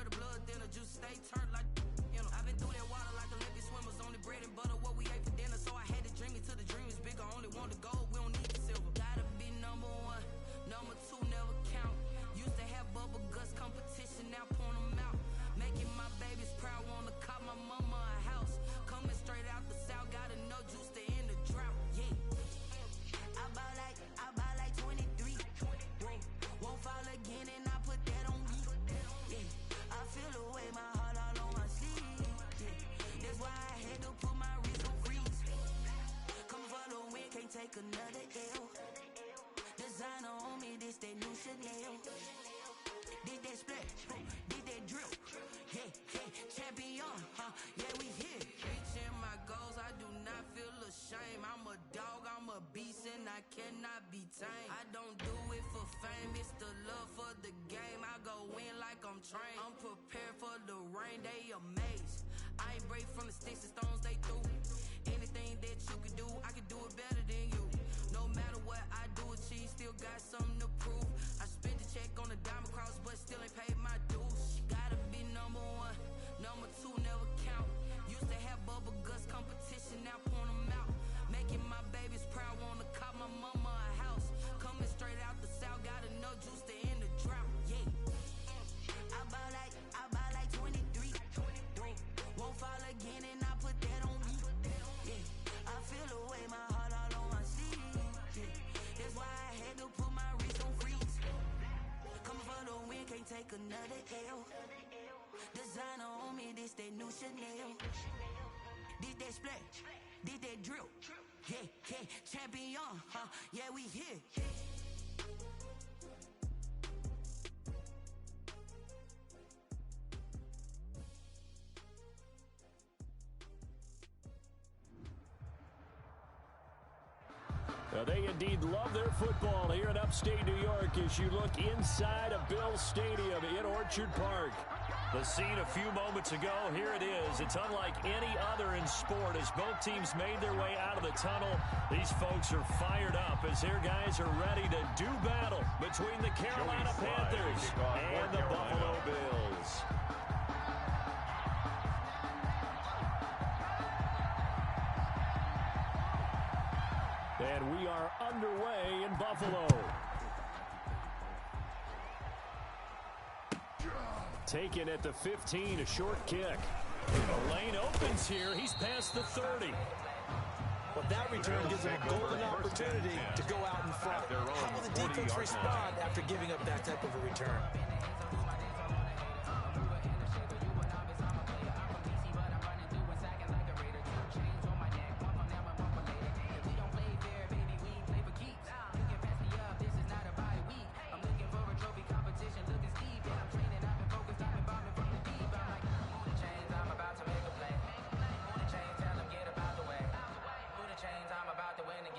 the blood, then the juice stay turned like, you know. I've been through that water like Olympic swimmers, only bread and butter, what we ate for dinner. So I had to dream it till the dream is bigger, only want the gold, we don't need the silver. Gotta be number one, number two never count. Used to have bubble guts competition, now point them out. Making my babies proud, wanna cop my mama a house. Coming straight out the south, got enough juice to end the drought, yeah. I buy like 23. Won't fall again and I put that on me. Yeah. I feel the way, my heart all on my sleeve. Yeah. That's why I had to put my wrist on freeze. Come for the win, can't take another L. Designer on me, this that new Chanel. Did that split, did that drill. Yeah, champion, yeah, we here. Reaching my goals, I do not feel ashamed. I'm a dog, I'm a beast, and I cannot be tamed. I don't do it for fame, it's the love for the game. I go in like I'm trained. I'm prepared for the rain, they amazed. I ain't break from the sticks and stones they threw. Anything that you can do, I can do it better than you. No matter what I do, achieve, still got something to prove. I spent the check on the diamond cross, but still ain't paid my dues. Gotta be number one, number two never count. Used to have bubble guts competition, now point them out. Making my babies proud, wanna cop my mama a house. Coming straight out the south, got enough juice to end the drought, yeah. I buy like 23. Won't fall again and I put that on me. Yeah. I feel the way, my heart all on my sleeve. Yeah. That's why I had to put my wrist on freeze. Coming for the win, can't take another L. Designer on me, this that new Chanel. Did that split, did that drill. Yeah, champion, yeah, we here. They indeed love their football here in upstate New York as you look inside of Bill's Stadium in Orchard Park. The scene a few moments ago, here it is. It's unlike any other in sport as both teams made their way out of the tunnel. These folks are fired up as their guys are ready to do battle between the Carolina Panthers and the Buffalo Bills. And we are underway in Buffalo. Taken at the 15, a short kick. The lane opens here. He's past the 30. But that return gives them a golden opportunity to go out in front. How will the defense respond after giving up that type of a return?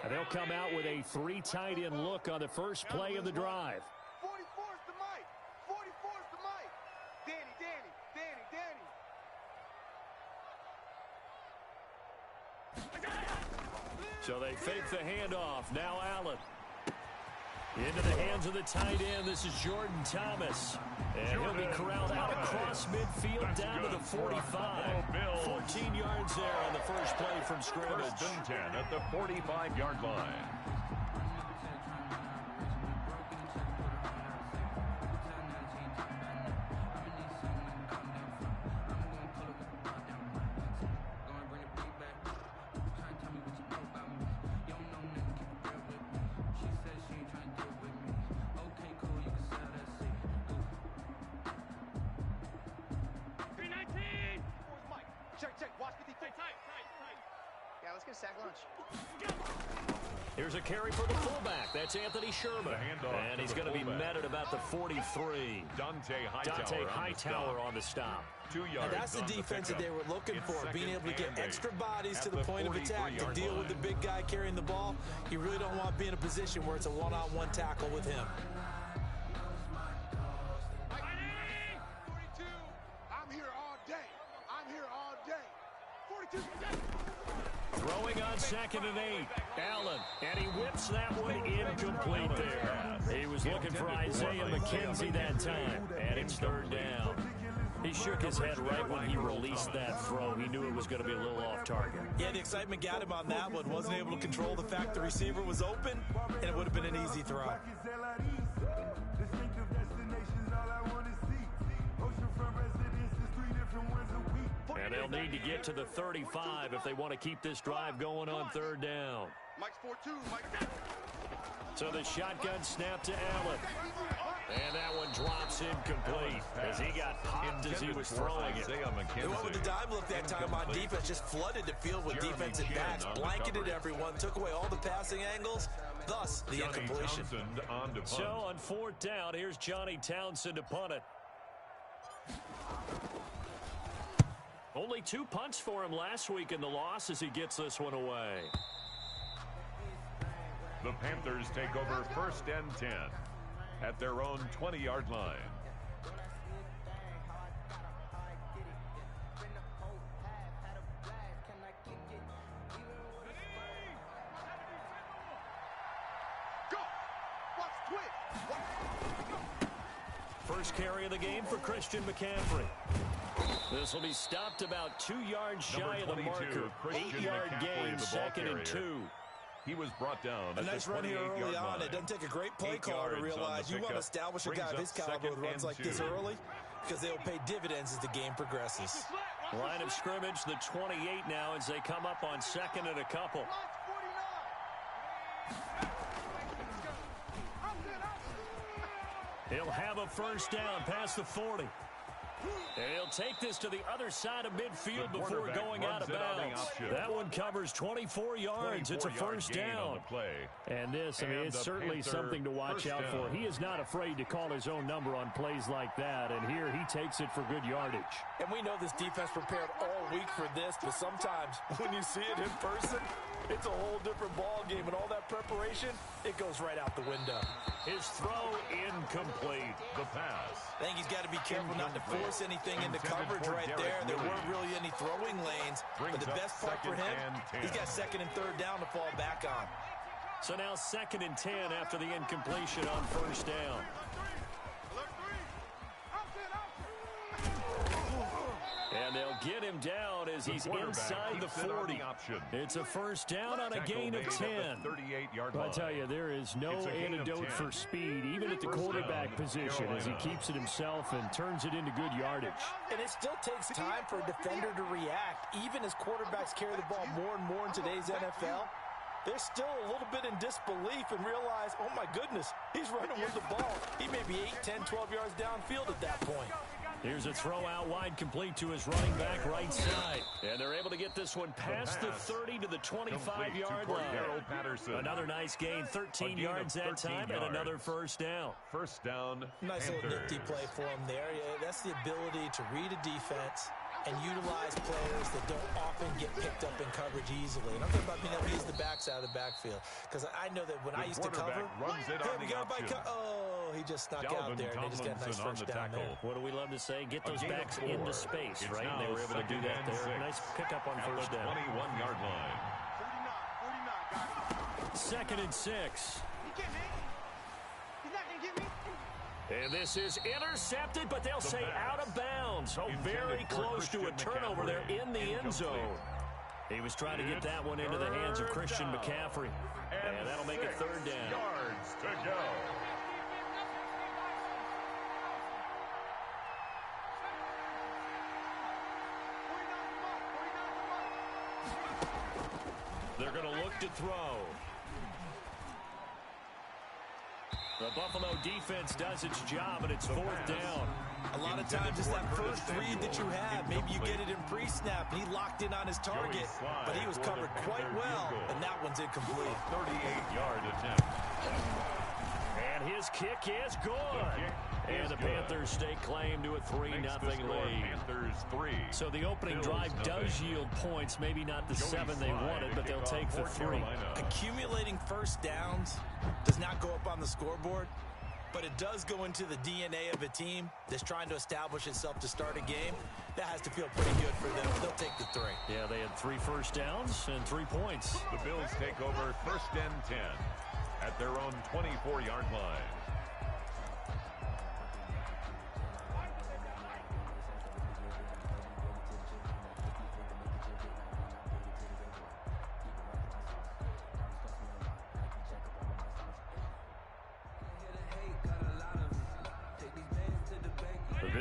They'll come out with a three tight end look on the first play of the drive. 44's the Mike. 44's the Mike. Danny. So they fake the handoff. Now Allen. Into the hands of the tight end. This is Jordan Thomas. And he'll be corralled out across midfield down to the 45. 14 yards there on the first play from scrimmage. 1st and 10 at the 45-yard line. Here's a carry for the fullback. That's Anthony Sherman. And he's going to be met at about the 43. Dante Hightower on the stop. 2 yards. And that's the defense that they were looking for, being able to get extra bodies to the point of attack to deal with the big guy carrying the ball. You really don't want to be in a position where it's a one-on-one tackle with him. 42, I'm here all day. I'm here all day. 42. Throwing on 2nd and 8. Allen, and he whips that one incomplete there. He was looking for Isaiah McKenzie that time, and it's 3rd down. He shook his head right when he released that throw. He knew it was going to be a little off target. Yeah, the excitement got him on that one. Wasn't able to control the fact the receiver was open, and it would have been an easy throw. And they'll need to get to the 35 if they want to keep this drive going on third down. Mike's 4-2. Mike. So the shotgun snap to Allen. And that one drops incomplete as he got popped as he was throwing it. They went with the dime look that time on defense, just flooded the field with defensive backs, blanketed everyone, took away all the passing angles, thus the incompletion. So on fourth down, here's Johnny Townsend to punt it. Only 2 punts for him last week in the loss as he gets this one away. The Panthers take over 1st and 10 at their own 20-yard line. Go. Watch twitch. First carry of the game for Christian McCaffrey. This will be stopped about 2 yards shy of the marker. 8-yard gain, 2nd and 2. He was brought down. A nice run here early on. It doesn't take a great play caller to realize you want to establish a guy of his caliber with runs like this early because they'll pay dividends as the game progresses. Line of scrimmage, the 28 now as they come up on 2nd and a couple. He'll have a first down past the 40. And he'll take this to the other side of midfield before going out of bounds. That one covers 24 yards. It's a first down. And this, I mean, it's certainly something to watch out for. He is not afraid to call his own number on plays like that. And here he takes it for good yardage. And we know this defense prepared all week for this, but sometimes when you see it in person, it's a whole different ball game. And all that preparation, it goes right out the window. His throw incomplete. The pass. I think he's got to be careful not to force anything into coverage right there. There weren't really any throwing lanes. But the best part for him, he's got 2nd and 3rd down to fall back on. So now 2nd and 10 after the incompletion on first down. And they'll get him down as he's inside the 40. It's a first down on a gain of 10. But I tell you, there is no antidote for speed, even at the quarterback position, as he keeps it himself and turns it into good yardage. And it still takes time for a defender to react. Even as quarterbacks carry the ball more and more in today's NFL, they're still a little bit in disbelief and realize, oh my goodness, he's running with the ball. He may be 8, 10, 12 yards downfield at that point. Here's a throw out wide complete to his running back right side. And they're able to get this one past the 30 to the 25-yard line. Another nice gain, 13 yards that time, and another first down. First down, nice little nifty play for him there. Yeah, that's the ability to read a defense and utilize players that don't often get picked up in coverage easily. And I'm talking about being able to use the backside of the backfield. Because I know that when I used to cover, he just snuck out there, and they just got a nice first down there. What do we love to say? Get those backs into space, right? And they were able to do that there. Nice pickup on first down. 21-yard line. 2nd and 6. He's not going to get me. And this is intercepted, but they'll say out of bounds. So very close to a turnover there in the end zone. He was trying to get that one into the hands of Christian McCaffrey. And that'll make it 3rd down. Yards to go. They're going to look to throw. The Buffalo defense does its job, and it's 4th down. A lot of times it's that first read that you have. Maybe you get it in pre-snap, and he locked in on his target, but he was covered quite well, and that one's incomplete. 38-yard attempt. And his kick is good. And the Panthers stake claim to a 3-0 lead. Panthers 3. So the opening drive does yield points, maybe not the 7 they wanted, but they'll take the 3. Accumulating first downs does not go up on the scoreboard, but it does go into the DNA of a team that's trying to establish itself to start a game. That has to feel pretty good for them. They'll take the 3. Yeah, they had 3 first downs and 3 points. The Bills take over 1st and 10 at their own 24-yard line.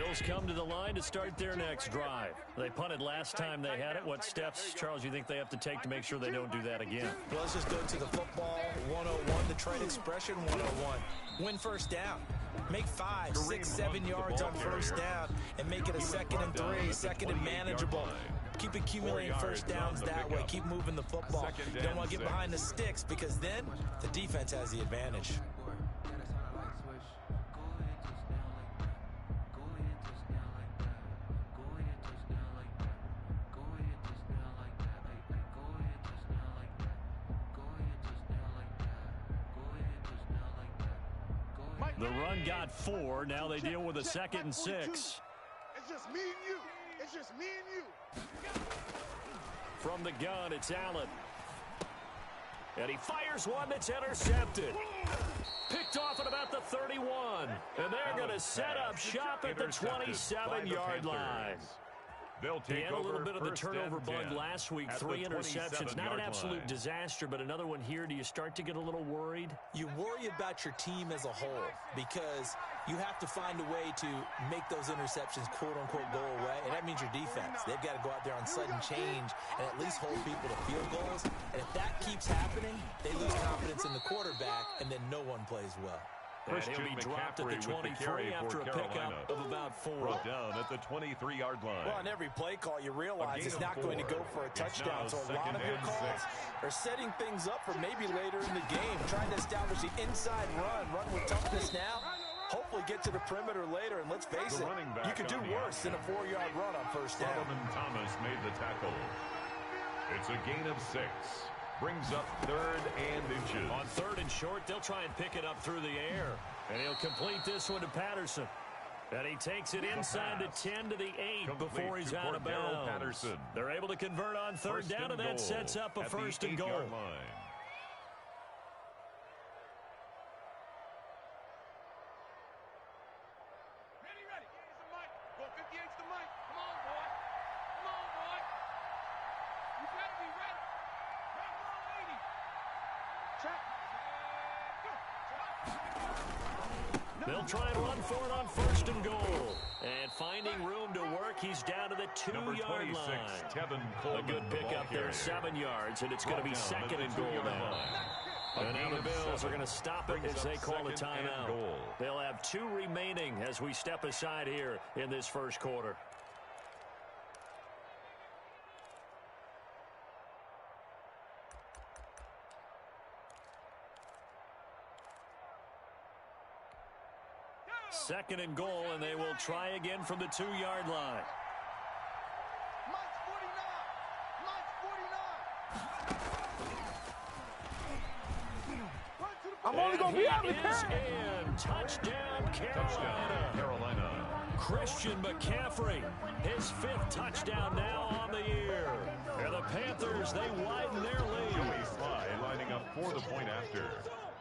Bills come to the line to start their next drive. They punted last time they had it. What steps, Charles, you think they have to take to make sure they don't do that again? Well, let's just go to the football 101, the trade expression 101. Win first down. Make 5, 6, 7 yards on first down and make it a 2nd and 3, 2nd and manageable. Keep accumulating first downs that way. Keep moving the football. You don't want to get behind the sticks because then the defense has the advantage. The run got 4. Now they deal with a 2nd and 6. It's just me and you. It's just me and you. From the gun, it's Allen. And he fires one that's intercepted. Picked off at about the 31. And they're going to set up shop at the 27-yard line. He had a little bit of the turnover bug last week, 3 interceptions. Not an absolute disaster, but another one here. Do you start to get a little worried? You worry about your team as a whole because you have to find a way to make those interceptions, quote-unquote, go away, and that means your defense. They've got to go out there on sudden change and at least hold people to field goals. And if that keeps happening, they lose confidence in the quarterback, and then no one plays well. And he'll be dropped at the 23 after a pickup of about 4. Brought down at the 23-yard line. Well, on every play call, you realize it's not going to go for a touchdown. So a lot of your calls are setting things up for maybe later in the game, trying to establish the inside run with toughness now. Hopefully get to the perimeter later, and let's face it, you could do worse than a 4-yard run on first down. Solomon Thomas made the tackle. It's a gain of 6. Brings up 3rd and inches. On 3rd and short, they'll try and pick it up through the air. And he'll complete this one to Patterson. And he takes it inside the 10 to the 8 before he's out of bounds. Patterson. They're able to convert on 3rd down, and that sets up a 1st and goal. Line. Ready. It's the mic. Go 58's the mic. Come on, boy. Come on, boy. You better be ready. They'll try and run for it on 1st and goal. And finding room to work, he's down to the 2-yard line. A good pickup there, 7 yards, and it's going to be 2nd and goal now. And now the Bills are going to stop it as they call a timeout. They'll have 2 remaining as we step aside here in this first quarter. Second and goal, and they will try again from the 2-yard line. Mike's 49. I'm only going to be out of in. Touchdown, Carolina. Christian McCaffrey, his 5th touchdown now on the year. And the Panthers, they widen their lead. Joey Sly lining up for the point after.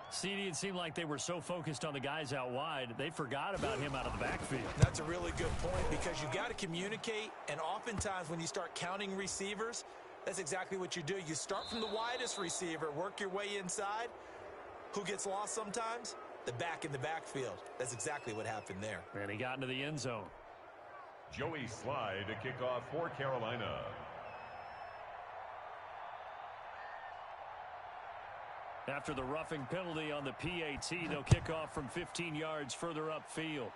CD, it seemed like they were so focused on the guys out wide, they forgot about him out of the backfield. That's a really good point because you got to communicate, and oftentimes when you start counting receivers, that's exactly what you do. You start from the widest receiver, work your way inside. Who gets lost sometimes? The back in the backfield. That's exactly what happened there. And he got into the end zone. Joey Sly to kick off for Carolina. After the roughing penalty on the PAT, they'll kick off from 15 yards further upfield.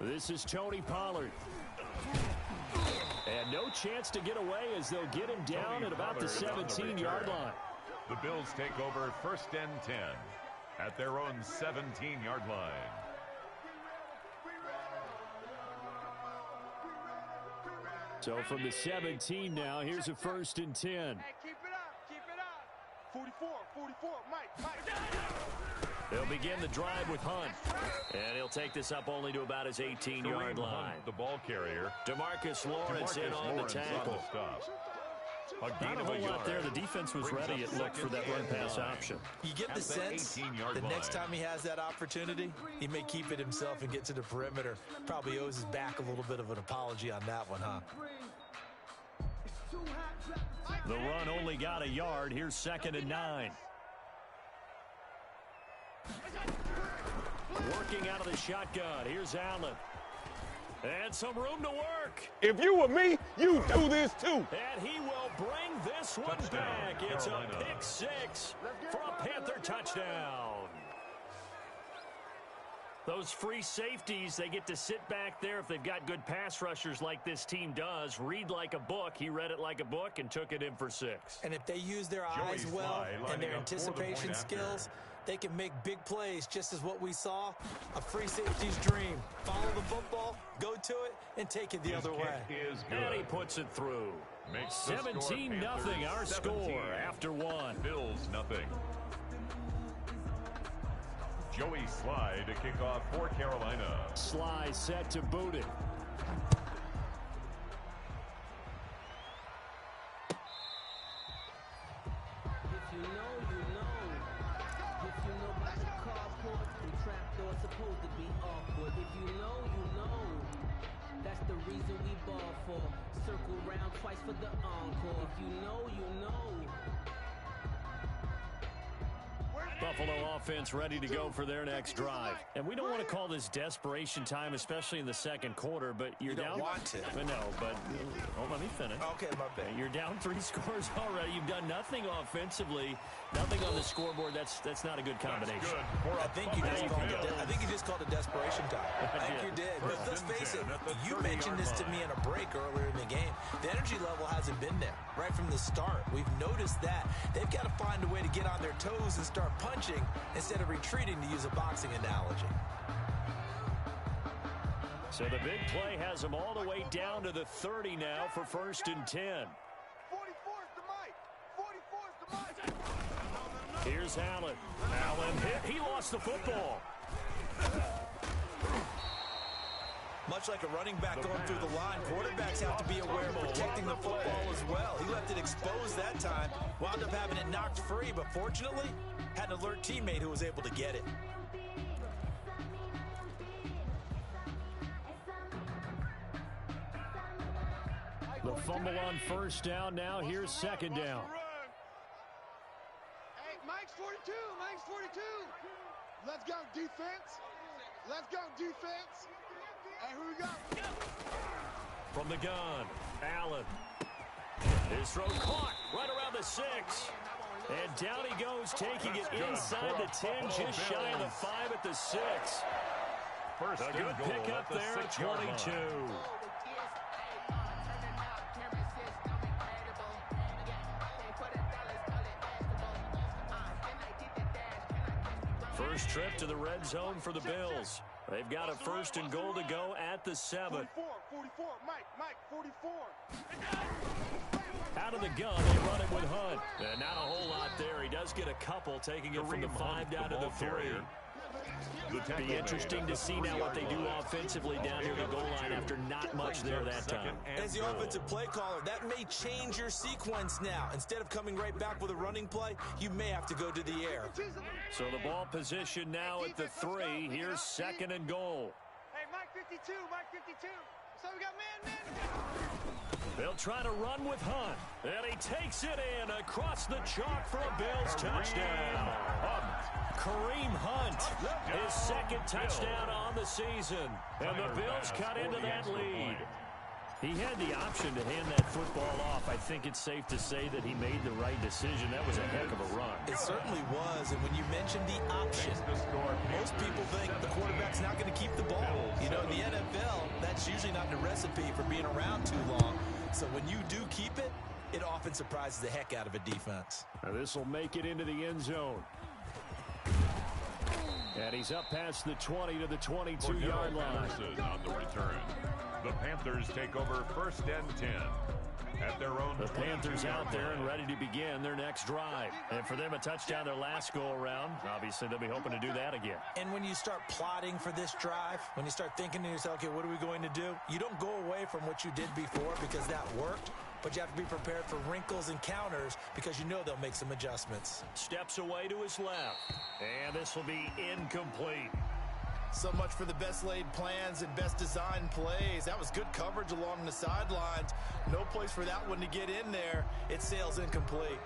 This is Tony Pollard. And no chance to get away as they'll get him down at about the 17-yard line. The Bills take over 1st and 10 at their own 17-yard line. So from the 17 now, here's a 1st and 10. Hey, keep it up. 44, Mike. They'll begin the drive with Hunt. And he'll take this up only to about his 18-yard line. The ball carrier. DeMarcus Lawrence in on the tackle. Not a whole lot there. The defense was ready, it looked, for that run-pass option. You get the sense the next time he has that opportunity, he may keep it himself and get to the perimeter. Probably owes his back a little bit of an apology on that one, huh? The run only got a yard. Here's 2nd and 9. Working out of the shotgun. Here's Allen. And some room to work. If you were me, you do this too. And he will bring this one back. It's a pick six for a Panther touchdown. Those free safeties, they get to sit back there if they've got good pass rushers like this team does. Read like a book. He read it like a book and took it in for 6. And if they use their eyes well and their anticipation skills, they can make big plays, just as what we saw. A free safety's dream. Follow the football, go to it, and take it the other way. And he puts it through. 17-0 our score after 1. Bills nothing. Joey Sly to kick off for Carolina. Sly set to boot it. If you know, you know. If you know about the carport, the trapdoor's supposed to be awkward. If you know, you know. That's the reason we ball for. Circle round twice for the encore. If you know, you know. Buffalo offense ready to go for their next drive. And we don't want to call this desperation time, especially in the second quarter, but you're down. You don't want to. No, but let me finish. Okay, my bad. You're down 3 scores already. You've done nothing offensively, nothing on the scoreboard. That's not a good combination. I think you just called it desperation time. I think you did. But let's face it, you mentioned this to me in a break earlier in the game. The energy level hasn't been there right from the start. We've noticed that. They've got to find a way to get on their toes and start punching instead of retreating, to use a boxing analogy. So the big play has them all the way down to the 30 now for 1st and 10. 44's the mic. 44's the mic. Here's Allen. Allen hit. He lost the football. Much like a running back going through the line, quarterbacks have to be aware of protecting the football as well. He left it exposed that time, wound up having it knocked free, but fortunately, had an alert teammate who was able to get it. The fumble on 1st down. Now here's 2nd down. Hey, Mike's 42. Mike's 42. Let's go, defense. Let's go, defense. Hey, who we got? From the gun, Allen. His throw caught right around the 6. And down he goes, taking it inside the 10, just shy of the 5 at the 6. First A good pickup there at 22. First trip to the red zone for the Bills. They've got a 1st and goal to go at the 7. 44, Mike, 44. Out of the gun, they run it with Hunt. And not a whole lot there. He does get a couple, taking it from the 5 down to the 3. It'll be interesting to see now what they do offensively down near the goal line after not much there that time. As the offensive play caller, that may change your sequence now. Instead of coming right back with a running play, you may have to go to the air. So the ball position now at the 3. Here's 2nd and goal. Hey, Mike 52, Mike 52. So we got man. They'll try to run with Hunt. And he takes it in across the chalk for a Bills touchdown. Kareem Hunt, his 2nd touchdown on the season. And the Bills cut into that lead. He had the option to hand that football off. I think it's safe to say that he made the right decision. That was a heck of a run. It certainly was. And when you mentioned the option, most people think the quarterback's not going to keep the ball. You know, in the NFL, that's usually not the recipe for being around too long. So when you do keep it, it often surprises the heck out of a defense. Now this will make it into the end zone. And he's up past the 20 to the 22-yard line. On the return. The Panthers take over 1st and 10. At their own. The Panthers out there and ready to begin their next drive. And for them, a touchdown their last go-around. Obviously, they'll be hoping to do that again. And when you start plotting for this drive, when you start thinking to yourself, okay, what are we going to do? You don't go away from what you did before because that worked. But you have to be prepared for wrinkles and counters because you know they'll make some adjustments. Steps away to his left. And this will be incomplete. So much for the best laid plans and best designed plays. That was good coverage along the sidelines. No place for that one to get in there. It sails incomplete.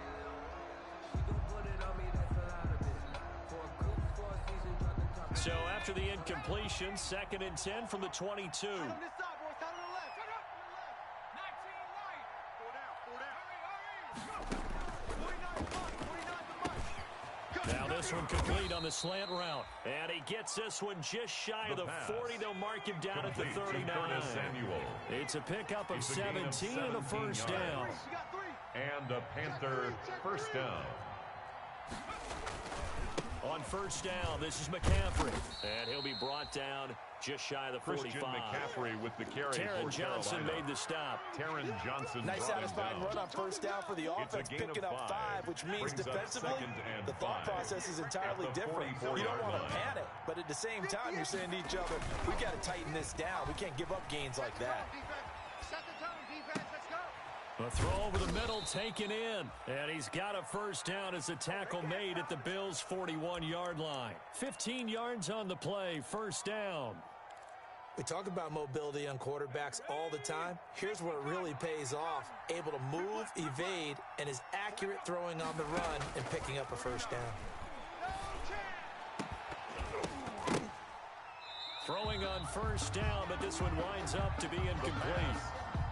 So after the incompletion, 2nd and 10 from the 22. Now this one complete on the slant route. And he gets this one just shy of the 40. They'll mark him down at the 39. It's a pickup of 17 and a first down. And a Panther first down. On first down, this is McCaffrey. And he'll be brought down just shy of the 45. Christian McCaffrey with the carry. Taron Johnson made the stop. Taron Johnson. Nice satisfying run on first down for the offense, picking up 5, which means defensively, the thought process is entirely different. You don't want to panic, but at the same time, you're saying to each other, we got to tighten this down. We can't give up gains like that. A throw over the middle taken in. And he's got a first down as a tackle made at the Bills' 41-yard line. 15 yards on the play, first down. We talk about mobility on quarterbacks all the time. Here's where it really pays off. Able to move, evade, and is accurate throwing on the run and picking up a first down. Throwing on first down, but this one winds up to be incomplete.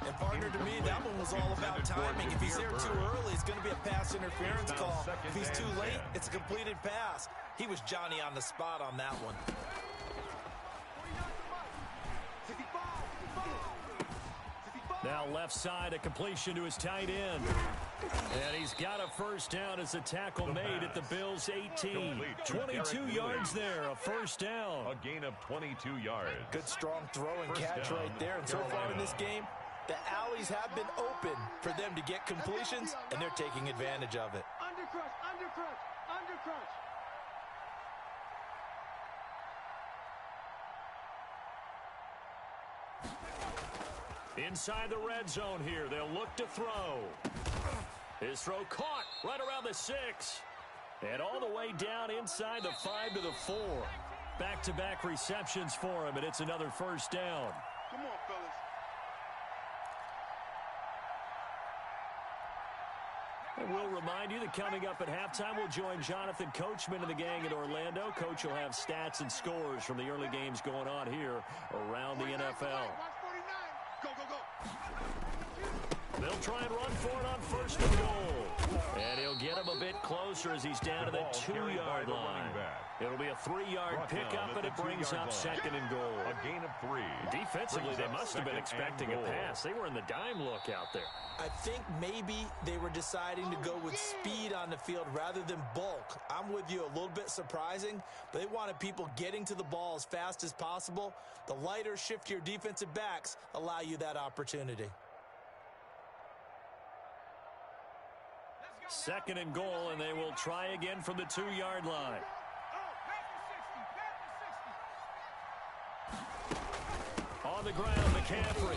And partner, to me, that one was all about timing. If he's there too early, it's going to be a pass interference call. If he's too late, it's a completed pass. He was Johnny on the spot on that one. Now left side, a completion to his tight end. And he's got a first down as a tackle made at the Bills' 18. 22 yards there, a first down. A gain of 22 yards. Good, strong throw and catch right there. And so far in this game, the alleys have been open for them to get completions, and they're taking advantage of it. Undercrush, undercrush, undercrush. Inside the red zone here, they'll look to throw. His throw caught right around the 6. And all the way down inside the 5 to the 4. Back-to-back receptions for him, and it's another first down. Come on, fellas. And we'll remind you that coming up at halftime, we'll join Jonathan Coachman and the gang in Orlando. Coach will have stats and scores from the early games going on here around the NFL. Go, go, go. They'll try and run for it on first and goal. And he'll get him a bit closer as he's down to the 2-yard line. It'll be a 3-yard pickup, and it brings up second and goal. A gain of 3. Defensively, they must have been expecting a pass. They were in the dime look out there. I think maybe they were deciding to go with speed on the field rather than bulk. I'm with you, a little bit surprising, but they wanted people getting to the ball as fast as possible. The lighter, shiftier defensive backs allow you that opportunity. Second and goal, and they will try again from the 2-yard line. On the ground, McCaffrey.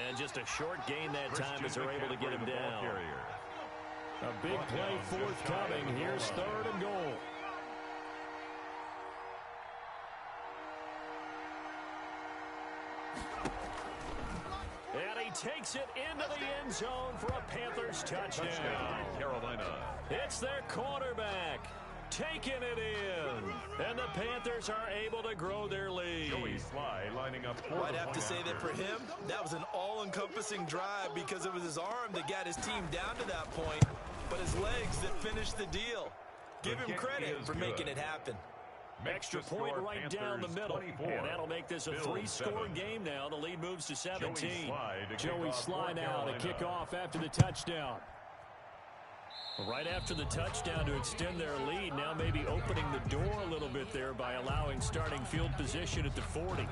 And just a short gain that time as they're able to get him down. A big play forthcoming. Here's third and goal. And he takes it into the end zone for a Panthers touchdown. Carolina. It's their quarterback taking it in. And the Panthers are able to grow their lead. Joey Sly lining up. I'd have to say that for him, that was an all-encompassing drive because it was his arm that got his team down to that point, but his legs that finished the deal. Give him credit for making it happen. Extra point right down the middle. And that'll make this a 3-score game now. The lead moves to 17. Joey Sly now to kick off after the touchdown. Right after the touchdown to extend their lead, now maybe opening the door a little bit there by allowing starting field position at the 40.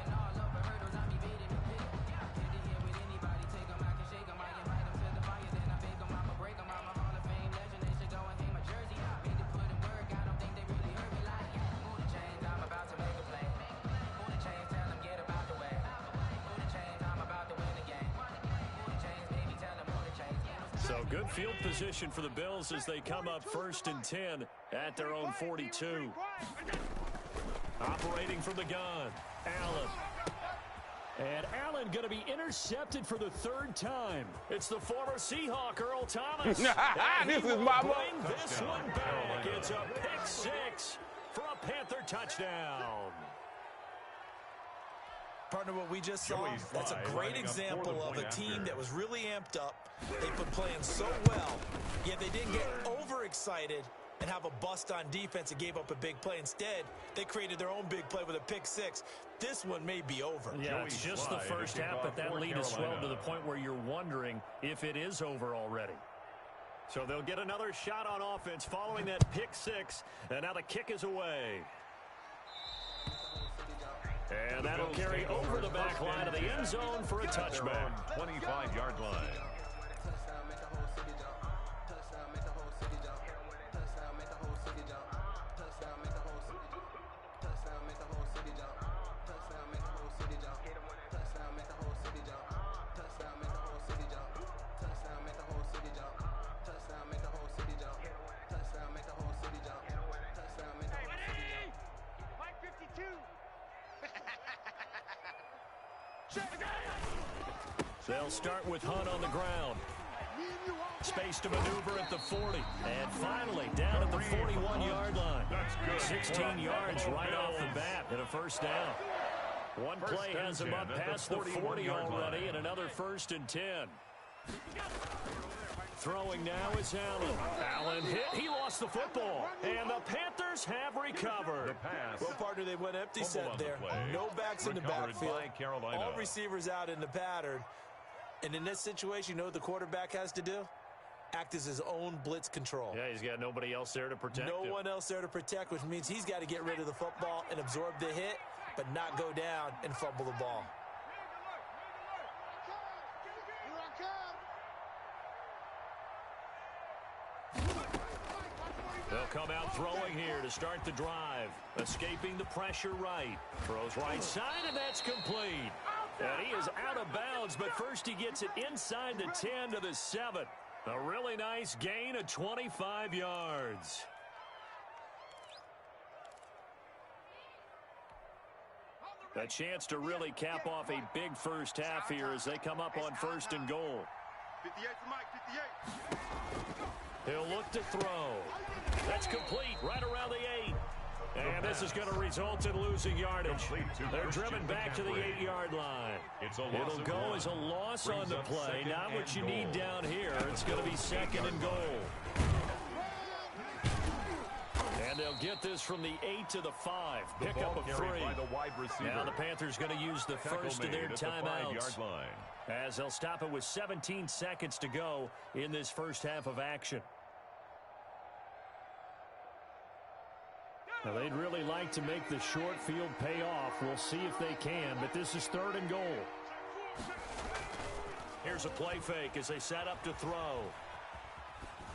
So good field position for the Bills as they come up 1st and 10 at their own 42. Operating from the gun, Allen. And Allen going to be intercepted for the 3rd time. It's the former Seahawk, Earl Thomas. This is my bring this one back. It's a pick 6 for a Panther touchdown. Partner, what we just saw, that's a great example of a team that was really amped up. They've been playing so well, yet they didn't get overexcited and have a bust on defense and gave up a big play. Instead, they created their own big play with a pick six. This one may be over. Yeah, it's just the first half, but that lead has swelled to the point where you're wondering if it is over already. So they'll get another shot on offense following that pick six, and now the kick is away. And that'll carry over the back line of the end zone for a touchback. 25-yard line. They'll start with Hunt on the ground. Space to maneuver at the 40. And finally, down at the 41-yard line. 16 yards right off the bat and a first down. One play has him up past the 40 already, and another 1st and 10. Throwing now is Allen. Allen hit. He lost the football. And the Panthers have recovered. Well, partner, they went empty set there. No backs in the backfield. All receivers out in the pattern. And in this situation, you know what the quarterback has to do? Act as his own blitz control. Yeah, he's got nobody else there to protect him. No one else there to protect, which means he's got to get rid of the football and absorb the hit, but not go down and fumble the ball. They'll come out throwing here to start the drive. Escaping the pressure right. Throws right side, and that's complete. And he is out of bounds, but first he gets it inside the 10 to the 7. A really nice gain of 25 yards. A chance to really cap off a big first half here as they come up on 1st and goal. 58 for Mike, 58. He'll look to throw. That's complete right around the 8. And this is going to result in losing yardage. They're driven back to the 8-yard line. It'll go as a loss on the play. Not what you need down here. It's going to be 2nd and goal. And they'll get this from the 8 to the 5. Pick up of 3. Now the Panthers going to use the first of their timeouts, as they'll stop it with 17 seconds to go in this first half of action. Now, they'd really like to make the short field pay off. We'll see if they can, but this is 3rd and goal. Here's a play fake as they set up to throw.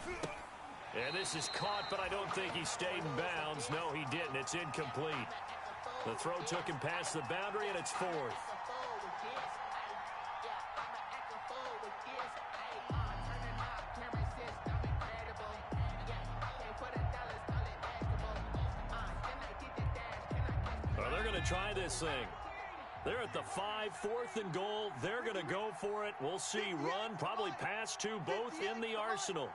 And this is caught, but I don't think he stayed in bounds. No, he didn't. It's incomplete. The throw took him past the boundary, and it's 4th. Try this thing. They're at the 5, 4th and goal. They're going to go for it. We'll see. Run, probably pass to both in the arsenal.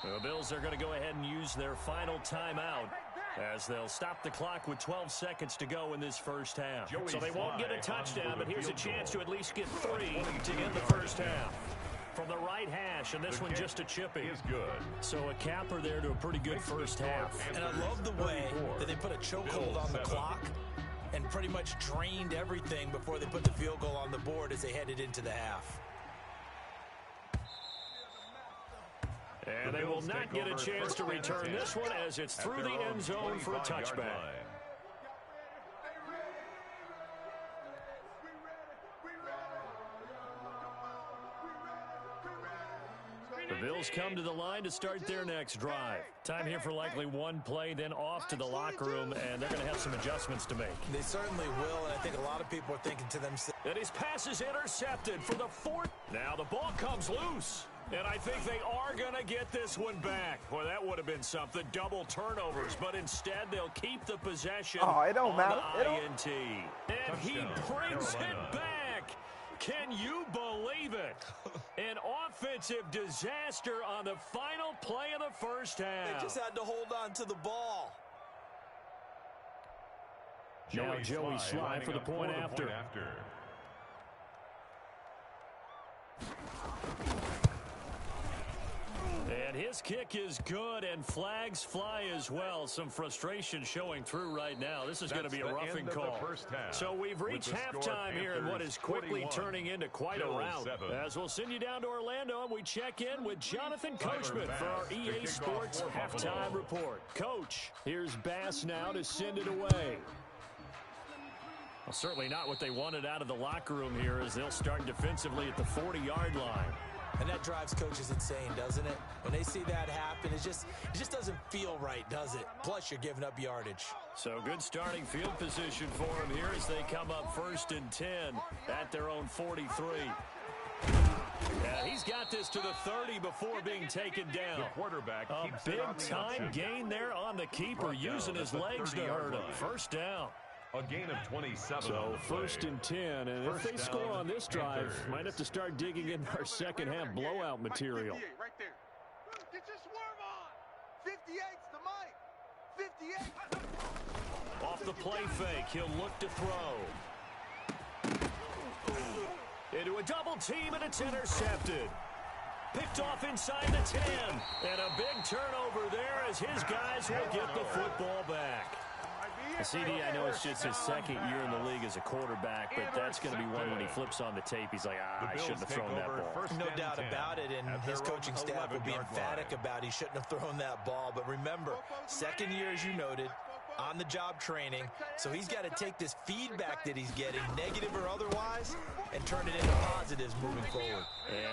The Bills are going to go ahead and use their final timeout as they'll stop the clock with 12 seconds to go in this first half. So they won't get a touchdown, but here's a chance to at least get 3 to end the first half. From the right hash, and this one just a chipping. So a capper there to a pretty good first half. And I love the way that they put a chokehold on the clock and pretty much drained everything before they put the field goal on the board as they headed into the half. And they will not get a chance to return this one as it's through the end zone for a touchback. The Bills come to the line to start their next drive. Time here for likely one play, then off to the locker room, and they're going to have some adjustments to make. They certainly will, and I think a lot of people are thinking to themselves. And his pass is intercepted for the 4th. Now the ball comes loose, and I think they are going to get this one back. Well, that would have been something, double turnovers, but instead they'll keep the possession. Oh, it don't matter. INT. And he brings it back. Can you believe it? An offensive disaster on the final play of the first half. They just had to hold on to the ball. Now Joey Sly for the point after. And his kick is good, and flags fly as well. Some frustration showing through right now. This is going to be a roughing call. So we've reached halftime here in what is quickly turning into quite a rout. As we'll send you down to Orlando, and we check in with Jonathan Coachman for our EA Sports halftime report. Coach, here's Bass now to send it away. Well, certainly not what they wanted out of the locker room here, as they'll start defensively at the 40-yard line. And that drives coaches insane, doesn't it? When they see that happen, it just doesn't feel right, does it? Plus, you're giving up yardage. So good starting field position for them here as they come up 1st and 10 at their own 43. Yeah, he's got this to the 30 before being taken down. The quarterback a big-time gain there on the keeper, using his legs to hurt him. First down. A gain of 27. So 1st and 10, and if they score on this drive, might have to start digging into our second half blowout material. Right there. Get your swerve on. 58's the mic. 58. Off the play fake, he'll look to throw. Into a double team, and it's intercepted. Picked off inside the 10, and a big turnover there as his guys will get the football back. CD, I know it's just his second year in the league as a quarterback, but that's going to be one when he flips on the tape. He's like, I shouldn't have thrown that ball. No doubt about it, and his coaching staff will be emphatic about he shouldn't have thrown that ball. But remember, second year, as you noted, on-the-job training, so he's got to take this feedback that he's getting, negative or otherwise, and turn it into positives moving forward.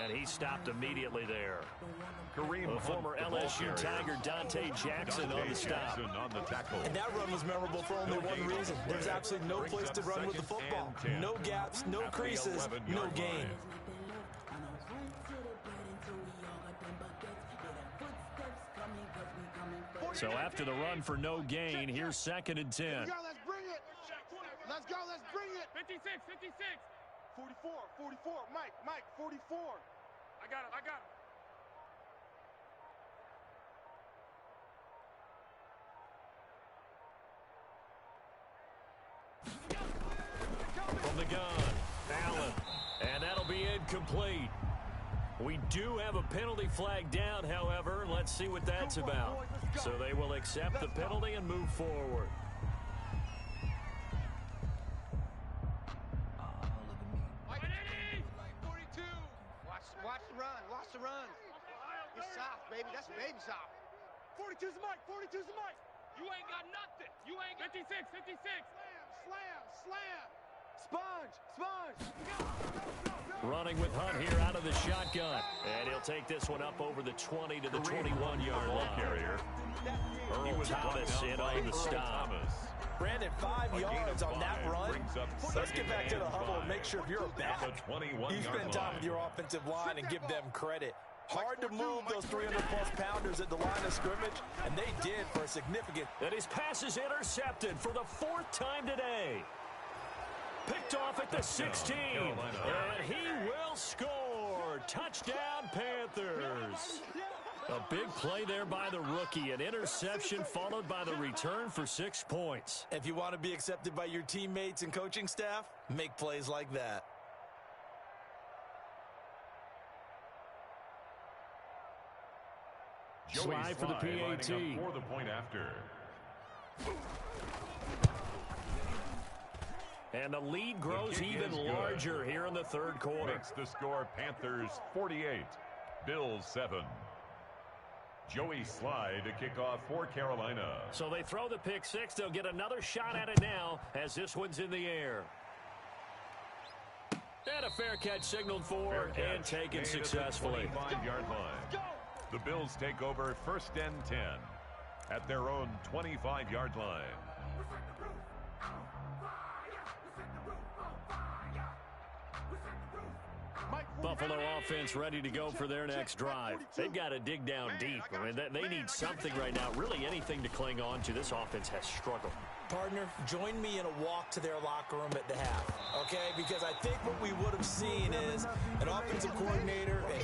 And he stopped immediately there. Kareem, former LSU Tiger Dante Jackson on the stop. And that run was memorable for only one reason. There's absolutely no place to run with the football. No gaps, no creases, no gain. So after the run for no gain, here's 2nd and 10. Let's bring it. Let's go, let's bring it. 56, 56. 44, 44. Mike, 44. I got him. From the gun, Allen, and that'll be incomplete. We do have a penalty flag down, however. Let's see what that's about. So they will accept the penalty and move forward. Mike, 42. Watch the run. You're soft, baby. That's baby soft. 42's the mic. You ain't got nothing. You ain't got 56. Slam. Sponge. Running with Hunt here out of the shotgun. And he'll take this one up over the 20 to the 21-yard line. Carrier. Earl Thomas in on the stop. Brandon, 5 yards on that run. Let's get back to the huddle and make sure if you're a back, you spend time with your offensive line and give them credit. Hard to move those 300-plus pounders at the line of scrimmage, and they did for a significant. And his pass is intercepted for the 4th time today. Picked off at the 16, and he will score. Touchdown, Panthers. A big play there by the rookie. An interception followed by the return for 6 points. If you want to be accepted by your teammates and coaching staff, make plays like that. Slide for the PAT. For the point after. And the lead grows even larger here in the 3rd quarter. Makes the score Panthers 48, Bills 7. Joey Sly to kick off for Carolina. So they throw the pick 6. They'll get another shot at it now as this one's in the air. And a fair catch signaled for and taken successfully. 25-yard line. The Bills take over 1st and 10 at their own 25-yard line. Buffalo offense ready to go for their next drive. They've got to dig down deep. I mean, they need something right now, really anything to cling on to. This offense has struggled. Partner, join me in a walk to their locker room at the half, okay? Because I think what we would have seen is an offensive coordinator and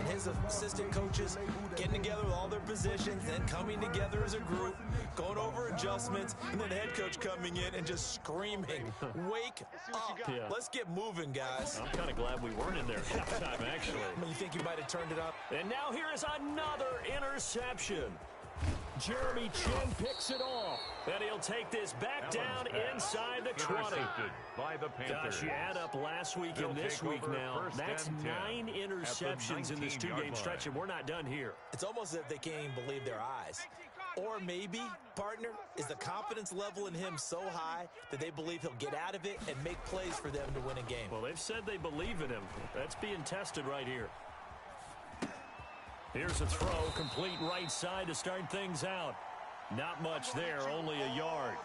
his assistant coaches getting together with all their positions, then coming together as a group, going over a adjustments, and then the head coach coming in and just screaming, wake up. Yeah. Let's get moving, guys. I'm kind of glad we weren't in there at halftime, actually. I mean, you think you might have turned it up? And now here is another interception. Jeremy Chin picks it off, and he'll take this back down inside the 20. By the Panthers. Gosh, you add up last week and this week now. That's 9 interceptions in this 2-game stretch, and we're not done here. It's almost as if they can't even believe their eyes. Or maybe, partner, is the confidence level in him so high that they believe he'll get out of it and make plays for them to win a game. Well, they've said they believe in him. That's being tested right here. Here's a throw, complete right side to start things out. Not much there, only a yard.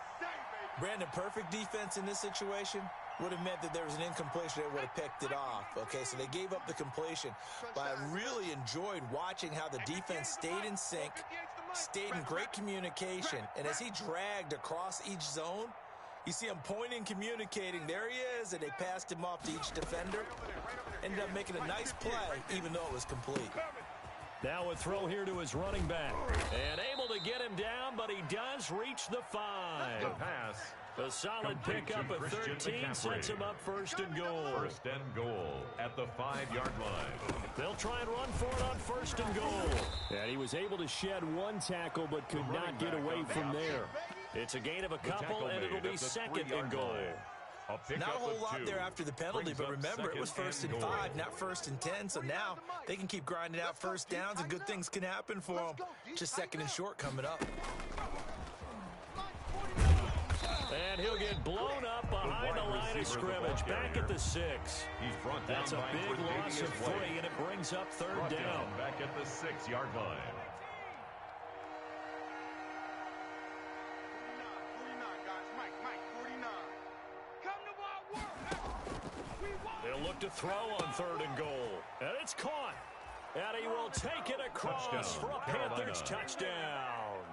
Brandon, perfect defense in this situation would have meant that there was an incompletion. They would have picked it off. Okay, so they gave up the completion. But I really enjoyed watching how the defense stayed in sync, stayed in great communication. And as he dragged across each zone, you see him pointing, communicating. There he is, and they passed him off to each defender. Ended up making a nice play, even though it was complete. Now a throw here to his running back. And able to get him down, but he does reach the 5. The pass. A solid pickup of 13 sets him up first and goal. First and goal at the 5-yard line. They'll try and run for it on first and goal. And he was able to shed 1 tackle, but could not get away from there. It's a gain of a couple, and it'll be second and goal. Not a whole lot there after the penalty, but remember, it was first and 5, not first and 10. So now they can keep grinding out first downs, and good things can happen for them. Just second and short coming up. And he'll get blown up behind the line of scrimmage, back at the 6. He's brought down. That's a big loss of 3, and it brings up third down. Back at the 6-yard line. They'll look to throw on third and goal. And it's caught. And he will take it across for a Panthers touchdown.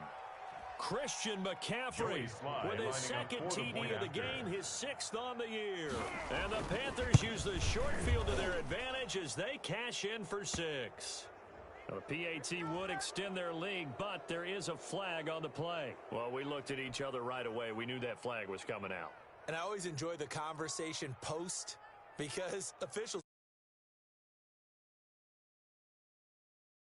Christian McCaffrey with his second TD of the game, his 6th on the year. And the Panthers use the short field to their advantage as they cash in for 6. The PAT would extend their lead, but there is a flag on the play. Well, we looked at each other right away. We knew that flag was coming out. And I always enjoy the conversation post because officials